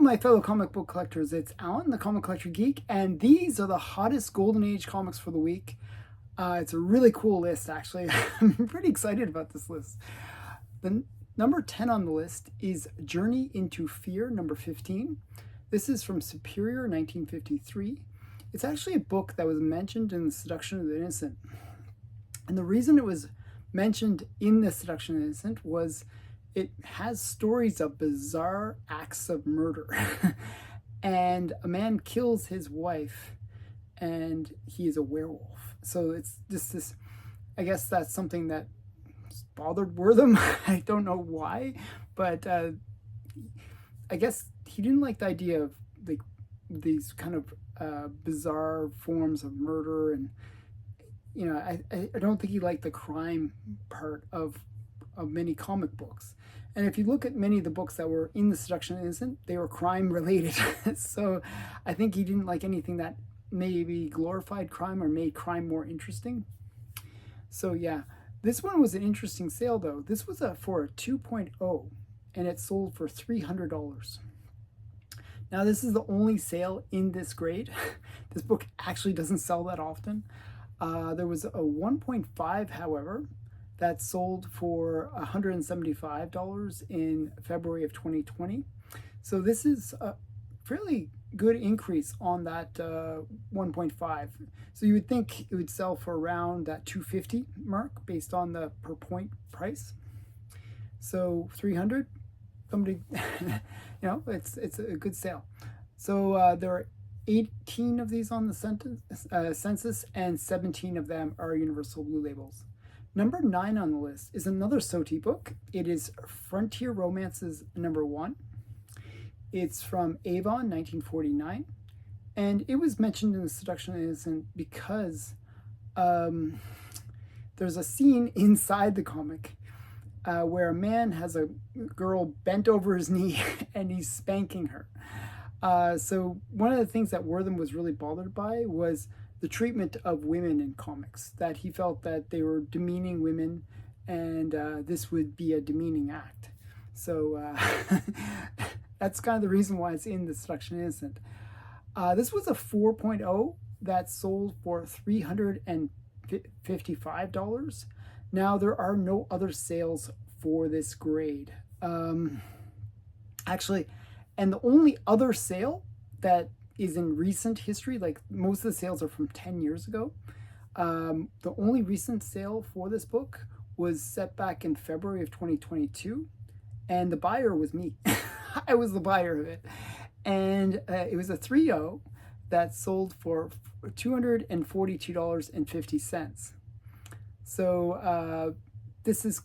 my fellow comic book collectors. It's Alan, the Comic Collector Geek, and these are the hottest Golden Age comics for the week. It's a really cool list, actually. I'm pretty excited about this list. The number 10 on the list is Journey into Fear, number 15. This is from Superior, 1953. It's actually a book that was mentioned in The Seduction of the Innocent. And the reason it was mentioned in The Seduction of the Innocent was it has stories of bizarre acts of murder. And a man kills his wife and he is a werewolf. So it's just this, I guess that's something that bothered Wortham. I don't know why, but I guess he didn't like the idea of like these kind of bizarre forms of murder, and you know, I don't think he liked the crime part of many comic books. And if you look at many of the books that were in The Seduction of the Innocent, they were crime related. So I think he didn't like anything that maybe glorified crime or made crime more interesting. So yeah, this one was an interesting sale though. This was for a 2.0 and it sold for $300. Now this is the only sale in this grade. This book actually doesn't sell that often. There was a 1.5, however, that sold for $175 in February of 2020. So this is a fairly good increase on that 1.5. So you would think it would sell for around that $250 mark based on the per point price. So $300, somebody, you know, it's a good sale. So there are 18 of these on the census, and 17 of them are Universal Blue Labels. Number 9 on the list is another SOTI book. It is Frontier Romances number 1. It's from Avon, 1949. And it was mentioned in The Seduction of the Innocent because there's a scene inside the comic where a man has a girl bent over his knee and he's spanking her. So one of the things that Wortham was really bothered by was the treatment of women in comics, that he felt that they were demeaning women, and this would be a demeaning act. So that's kind of the reason why it's in The Seduction of the Innocent. This was a 4.0 that sold for $355. Now there are no other sales for this grade. Actually, and the only other sale that is in recent history, like most of the sales are from 10 years ago. The only recent sale for this book was set back in February of 2022, and the buyer was me. I was the buyer of it. And it was a 3.0 that sold for $242.50. So this is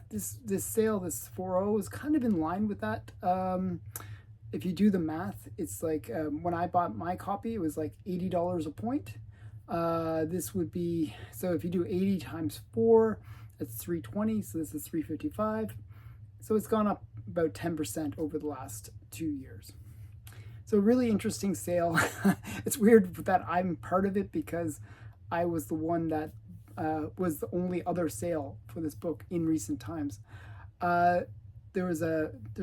this sale, this 4.0 is kind of in line with that. If you do the math, it's like when I bought my copy, it was like $80 a point. This would be, so if you do 80 times 4, that's 320, so this is 355. So it's gone up about 10% over the last 2 years. So really interesting sale. It's weird that I'm part of it because I was the one that was the only other sale for this book in recent times. There's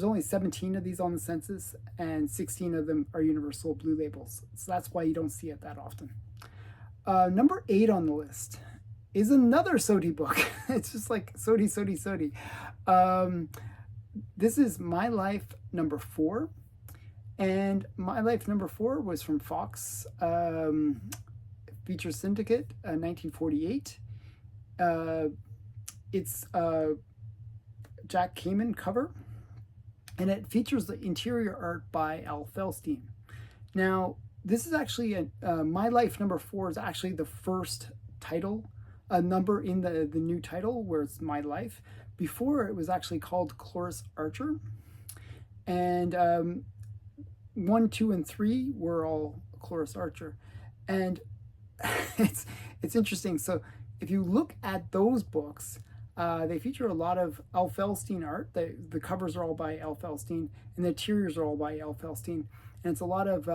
only 17 of these on the census, and 16 of them are Universal Blue Labels. So that's why you don't see it that often. Number 8 on the list is another SOTI book. It's just like SOTI, SOTI, SOTI. This is My Life number 4. And My Life number 4 was from Fox Feature Syndicate, 1948. It's Jack Kamen cover, and it features the interior art by Al Felstein. Now, this is actually My Life number 4 is actually the first title, a number in the new title where it's My Life. Before it was actually called Cloris Archer, and 1, 2, and 3 were all Cloris Archer, and it's interesting. So if you look at those books, they feature a lot of Al Felstein art. The covers are all by Al Felstein, and the interiors are all by Al Felstein, and it's a lot of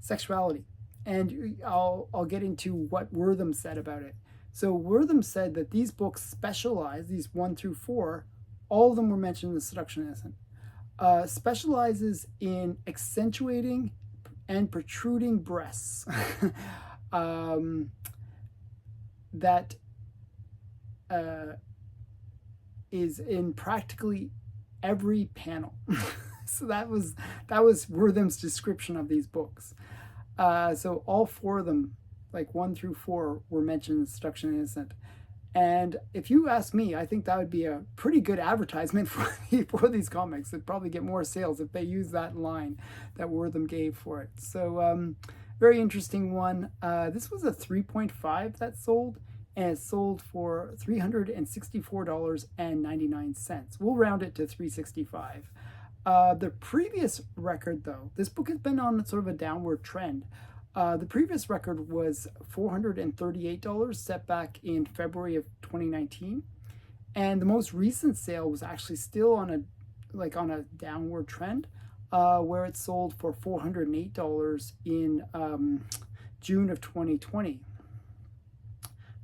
sexuality. And I'll get into what Wortham said about it. So Wortham said that these books specialize, these 1 through 4, all of them were mentioned in The Seduction of the Innocent. specializes in accentuating and protruding breasts. That is in practically every panel. So that was Wortham's description of these books. So all four of them, like 1 through 4, were mentioned in Seduction Innocent. And if you ask me, I think that would be a pretty good advertisement for these comics. They'd probably get more sales if they use that line that Wortham gave for it. So very interesting one. This was a 3.5 that sold, and it sold for $364.99. We'll round it to $365. The previous record, though, this book has been on sort of a downward trend. The previous record was $438, set back in February of 2019, and the most recent sale was actually still on a downward trend, where it sold for $408 in June of 2020.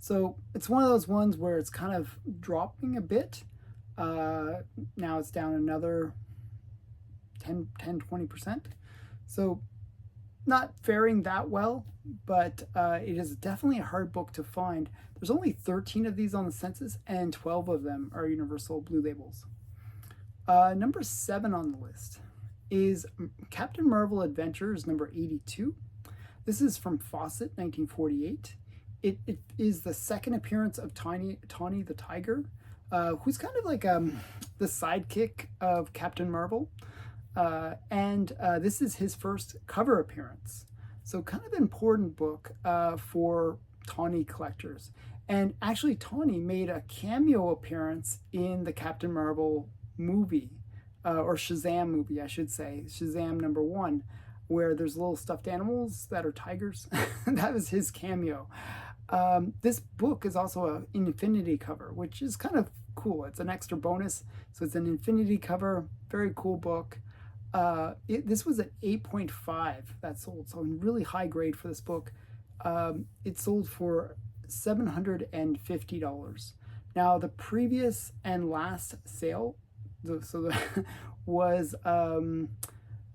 So it's one of those ones where it's kind of dropping a bit. Now it's down another 10-20%. So not faring that well, but it is definitely a hard book to find. There's only 13 of these on the census, and 12 of them are Universal Blue Labels. Number 7 on the list is Captain Marvel Adventures number 82. This is from Fawcett, 1948. It is the second appearance of Tawny the Tiger, who's kind of like the sidekick of Captain Marvel. And this is his first cover appearance. So kind of an important book for Tawny collectors. And actually Tawny made a cameo appearance in the Captain Marvel movie, or Shazam movie, I should say, Shazam number 1, where there's little stuffed animals that are tigers. That was his cameo. This book is also an infinity cover, which is kind of cool. It's an extra bonus. So it's an infinity cover, very cool book. This was at 8.5 that sold, so really high grade for this book. It sold for $750. Now the previous and last sale, was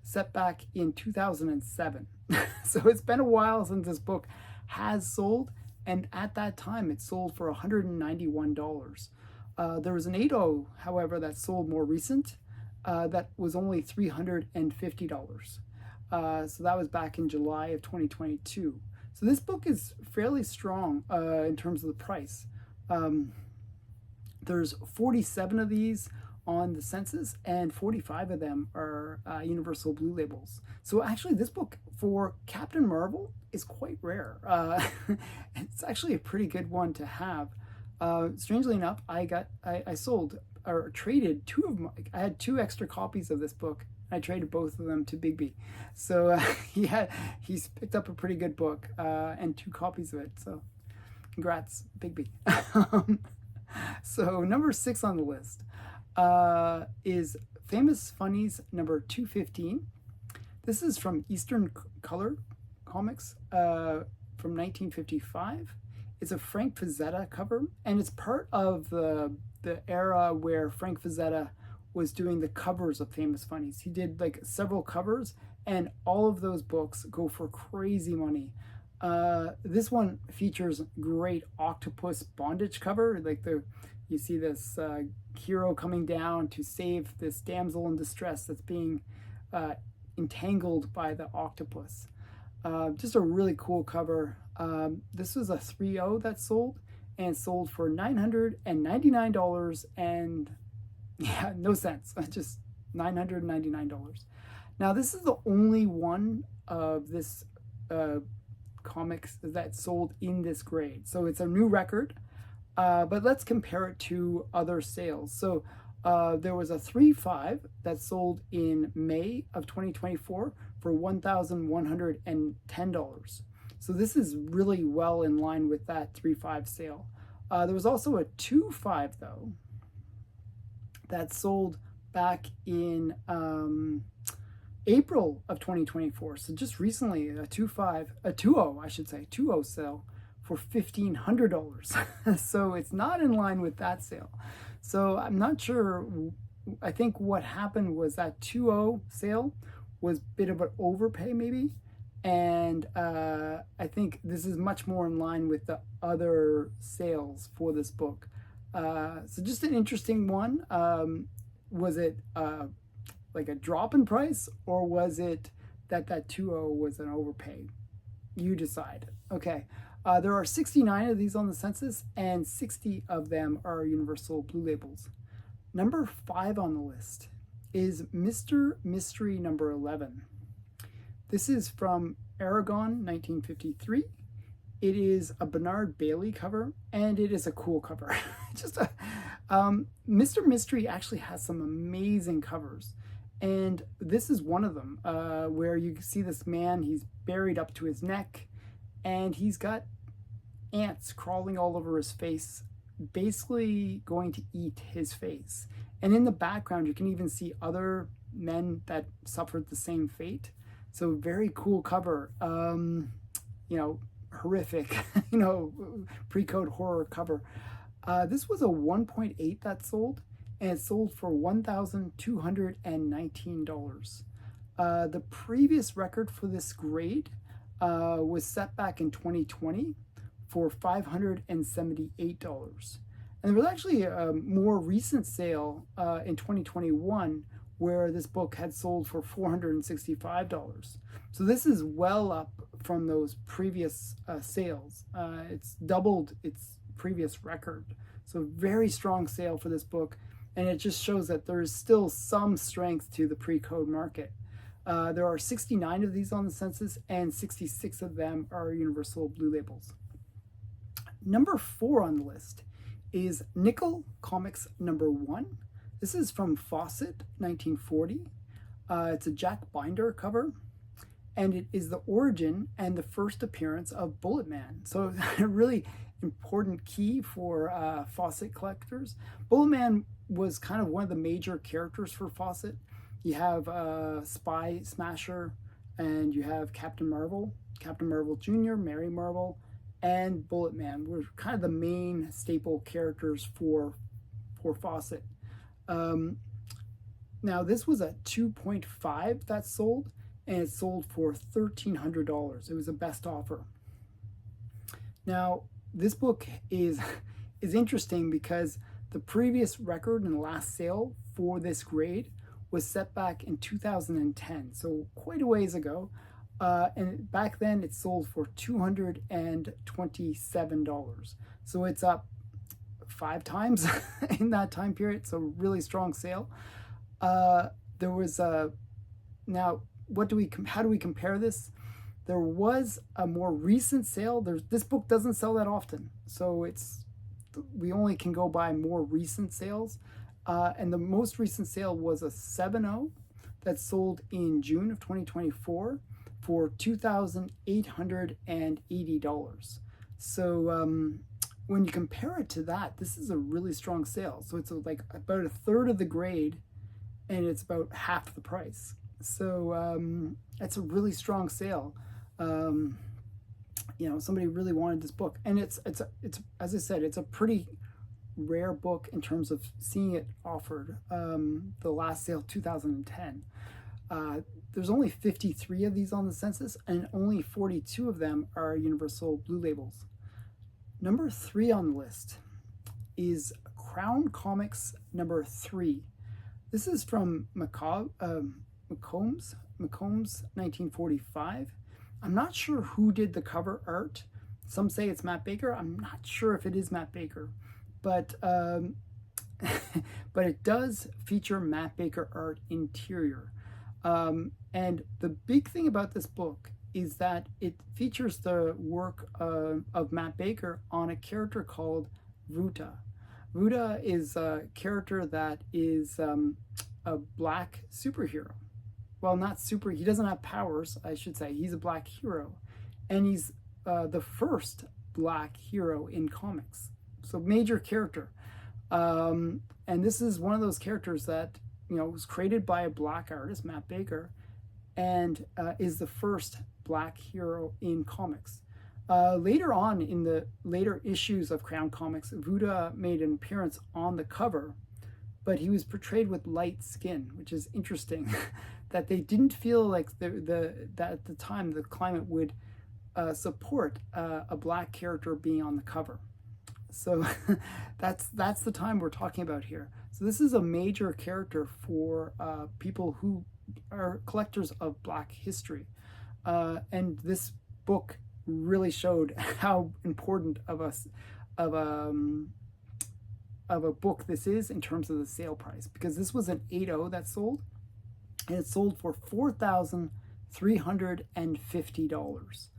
set back in 2007. So it's been a while since this book has sold, and at that time it sold for $191. There was an 8.0, however, that sold more recent. That was only $350. So that was back in July of 2022. So this book is fairly strong in terms of the price. There's 47 of these on the census, and 45 of them are Universal Blue Labels. So actually this book for Captain Marvel is quite rare. It's actually a pretty good one to have. Strangely enough, I sold or traded two of my, I had 2 extra copies of this book. I traded both of them to Bigby. So he's picked up a pretty good book and 2 copies of it. So congrats, Bigby. So number 6 on the list is Famous Funnies number 215. This is from Eastern Color Comics from 1955. It's a Frank Frazetta cover, and it's part of the era where Frank Frazetta was doing the covers of Famous Funnies. He did like several covers, and all of those books go for crazy money. This one features great octopus bondage cover. You see this hero coming down to save this damsel in distress that's being entangled by the octopus. Just a really cool cover. This was a 3.0 that sold, and sold for $999, and yeah, no cents, just $999. Now this is the only one of this comics that sold in this grade, so it's a new record. But let's compare it to other sales. So there was a 3.5 that sold in May of 2024 for $1,110. So this is really well in line with that 3.5 sale. There was also a 2.5 though that sold back in April of 2024. So just recently, a 2.0, I should say, 2.0 sale for $1,500. So it's not in line with that sale. So I'm not sure I think what happened was that 2.0 sale was a bit of an overpay maybe, and I think this is much more in line with the other sales for this book. So just an interesting one. Was it like a drop in price, or was it that 2.0 was an overpay? You decide. Okay. There are 69 of these on the census, and 60 of them are universal blue labels. Number 5 on the list is Mr. Mystery number 11. This is from Aragon, 1953. It is a Bernard Bailey cover, and it is a cool cover. Mr. Mystery actually has some amazing covers, and this is one of them, where you see this man, he's buried up to his neck, and he's got ants crawling all over his face, basically going to eat his face. And in the background, you can even see other men that suffered the same fate. So very cool cover. Horrific, pre-code horror cover. This was a 1.8 that sold, and it sold for $1,219. The previous record for this grade was set back in 2020 for $578. And there was actually a more recent sale in 2021 where this book had sold for $465. So this is well up from those previous sales. It's doubled its previous record. So very strong sale for this book, and it just shows that there's still some strength to the pre-code market. There are 69 of these on the census, and 66 of them are universal blue labels. Number 4 on the list is Nickel Comics number 1. This is from Fawcett, 1940. It's a Jack Binder cover, and it is the origin and the first appearance of Bullet Man. So a really important key for Fawcett collectors. Bullet Man was kind of one of the major characters for Fawcett. You have Spy Smasher, and you have Captain Marvel Jr., Mary Marvel, and Bullet Man were kind of the main staple characters for Fawcett. Now this was a 2.5 that sold, and it sold for $1,300. It was a best offer. Now this book is interesting because the previous record and the last sale for this grade was set back in 2010, so quite a ways ago. And back then it sold for $227. So it's up 5 times in that time period. So really strong sale. There was now how do we compare this? There was a more recent sale. This book doesn't sell that often, so we only can go by more recent sales. And the most recent sale was a 7.0 that sold in June of 2024 for $2,880. So when you compare it to that, this is a really strong sale. So it's like about a third of the grade, and it's about half the price. So it's a really strong sale. Somebody really wanted this book, and it's as I said, it's a pretty rare book in terms of seeing it offered. The last sale, 2010. There's only 53 of these on the census, and only 42 of them are universal blue labels. Number 3 on the list is Crown Comics number 3. This is from McCombs, 1945. I'm not sure who did the cover art. Some say it's Matt Baker. I'm not sure if it is Matt Baker, but but it does feature Matt Baker art interior. And the big thing about this book is that it features the work of Matt Baker on a character called Vuta. Vuta is a character that is a black superhero. Well, he doesn't have powers, I should say. He's a black hero. And he's the first black hero in comics. So major character. And this is one of those characters that was created by a black artist, Matt Baker, and is the first black hero in comics. Later on, in the later issues of Crown Comics, Vuta made an appearance on the cover, but he was portrayed with light skin, which is interesting. That they didn't feel like that at the time the climate would support a black character being on the cover. So that's the time we're talking about here. So this is a major character for people who are collectors of Black history, and this book really showed how important of a book this is in terms of the sale price, because this was an 8.0 that sold, and it sold for $4,350.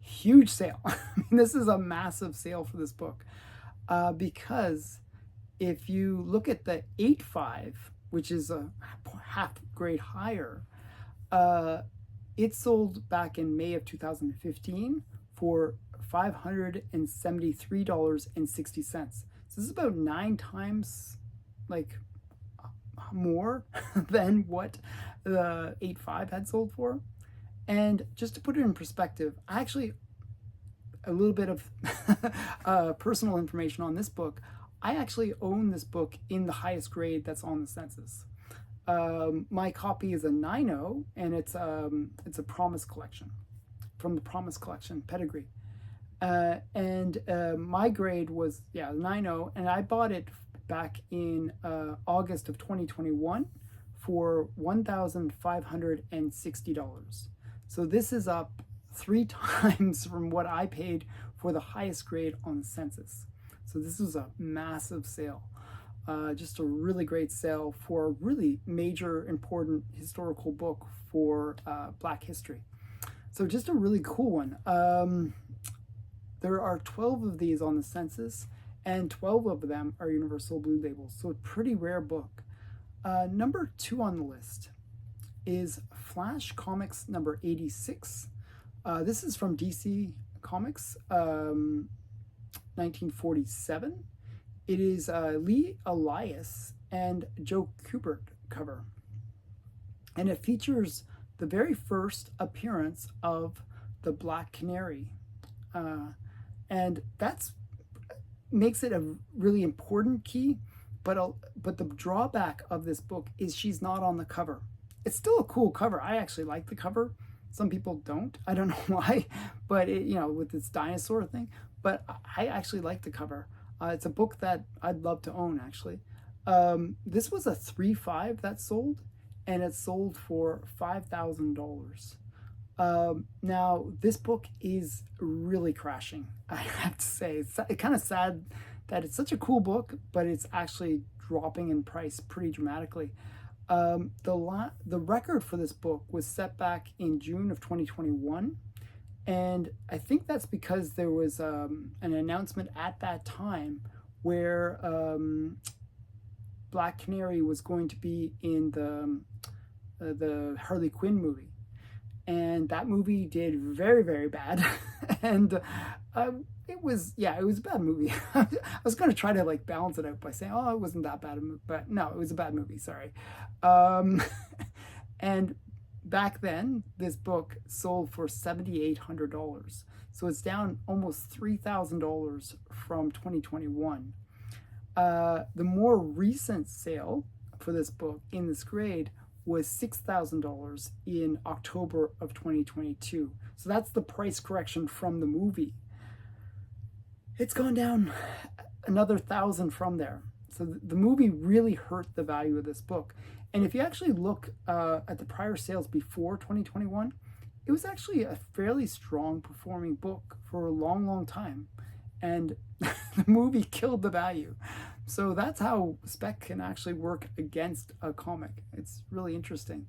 Huge sale. I mean, this is a massive sale for this book, because if you look at the 8.5, which is a half grade higher, it sold back in May of 2015 for $573.60. So this is about 9 times like more than what the 8.5 had sold for. And just to put it in perspective, I actually, a little bit of personal information on this book, I actually own this book in the highest grade that's on the census. My copy is a 9.0, and it's a Promise collection, from the Promise collection pedigree. And my grade was 9.0, and I bought it back in August of 2021 for $1,560. So this is up 3 times from what I paid for the highest grade on the census. So this was a massive sale. Just a really great sale for a really major, important historical book for Black history. So just a really cool one. There are 12 of these on the census, and 12 of them are Universal Blue Labels. So a pretty rare book. Number 2 on the list is Flash Comics number 86. This is from DC Comics, 1947. It is Lee Elias and Joe Kubert cover. And it features the very first appearance of the Black Canary. And that's makes it a really important key, but the drawback of this book is she's not on the cover. It's still a cool cover. I actually like the cover. Some people don't. I don't know why, but with this dinosaur thing. But I actually like the cover. It's a book that I'd love to own, actually. This was a 3.5 that sold, and it sold for $5,000. Now, this book is really crashing, I have to say. It's kind of sad that it's such a cool book, but it's actually dropping in price pretty dramatically. The record for this book was set back in June of 2021, and I think that's because there was an announcement at that time where Black Canary was going to be in the Harley Quinn movie. And that movie did very, very bad. And it was a bad movie. I was going to try to balance it out by saying, oh, it wasn't that bad, but no, it was a bad movie, sorry. And back then, this book sold for $7,800. So it's down almost $3,000 from 2021. The more recent sale for this book in this grade was $6,000 in October of 2022. So that's the price correction from the movie. It's gone down another $1,000 from there. So the movie really hurt the value of this book. And if you actually look at the prior sales before 2021, it was actually a fairly strong performing book for a long, long time. And the movie killed the value. So that's how spec can actually work against a comic. It's really interesting.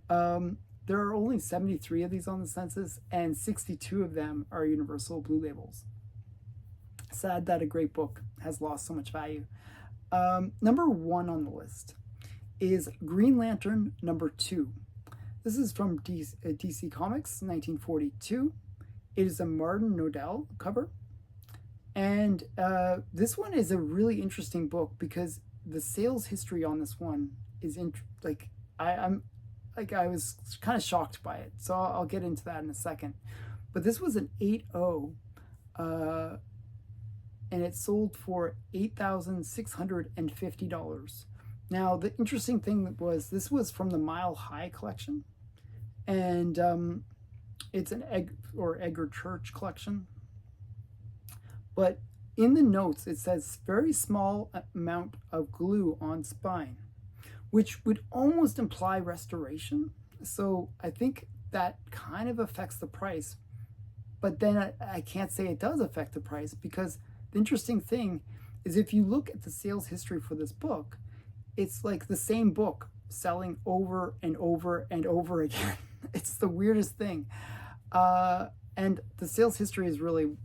There are only 73 of these on the census, and 62 of them are Universal Blue Labels. Sad that a great book has lost so much value. Number 1 on the list is Green Lantern number 2. This is from DC Comics, 1942. It is a Martin Nodell cover. And this one is a really interesting book because the sales history on this one is I was kind of shocked by it. So I'll get into that in a second. But this was an 8.0, and it sold for $8,650. Now, the interesting thing was this was from the Mile High collection, and it's an Edgar Church collection. But in the notes, it says very small amount of glue on spine, which would almost imply restoration. So I think that kind of affects the price. But then I can't say it does affect the price, because the interesting thing is if you look at the sales history for this book, it's like the same book selling over and over and over again. It's the weirdest thing. And the sales history is really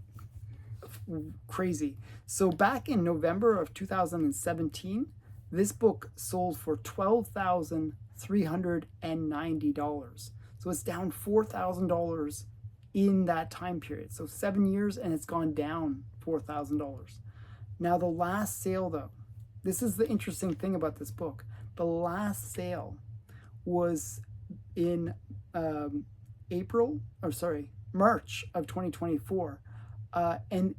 crazy. So back in November of 2017, this book sold for $12,390. So it's down $4,000 in that time period. So 7 years, and it's gone down $4,000. Now the last sale, though, this is the interesting thing about this book. The last sale was in March of 2024. And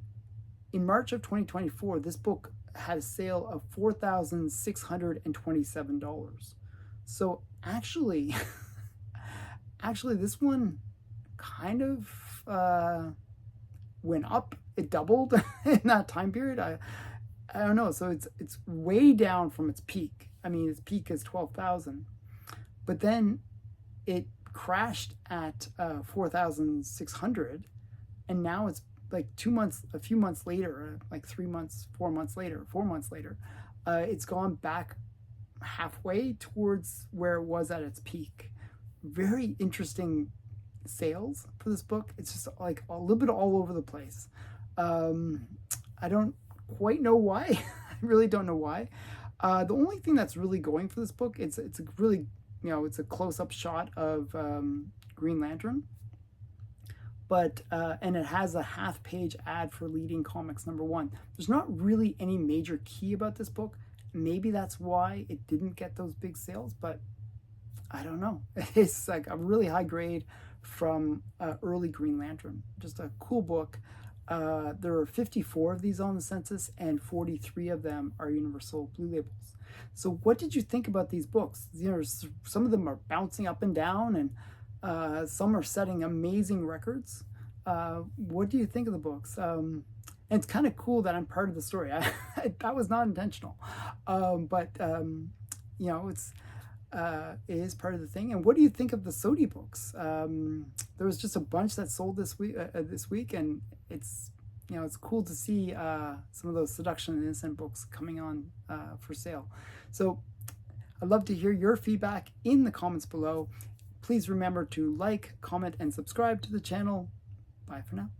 in March of 2024, this book had a sale of $4,627. So actually, this one kind of went up. It doubled in that time period. I don't know. So it's way down from its peak. I mean, its peak is 12,000, but then it crashed at 4,600, and now it's like a few months later, like 3 months, 4 months later, it's gone back halfway towards where it was at its peak. Very interesting sales for this book. It's just like a little bit all over the place. I don't quite know why. I really don't know why. The only thing that's really going for this book, it's a really, it's a close-up shot of Green Lantern, but and it has a half-page ad for Leading Comics #1. There's not really any major key about this book. Maybe that's why it didn't get those big sales, but I don't know. It's like a really high grade from early Green Lantern. Just a cool book. There are 54 of these on the census, and 43 of them are Universal Blue Labels. So what did you think about these books? Some of them are bouncing up and down, and some are setting amazing records. What do you think of the books? And it's kind of cool that I'm part of the story. That was not intentional, but it is part of the thing. And what do you think of the SOTI books? There was just a bunch that sold this week, and it's cool to see some of those Seduction and Innocent books coming on for sale. So I'd love to hear your feedback in the comments below. Please remember to like, comment, and subscribe to the channel. Bye for now.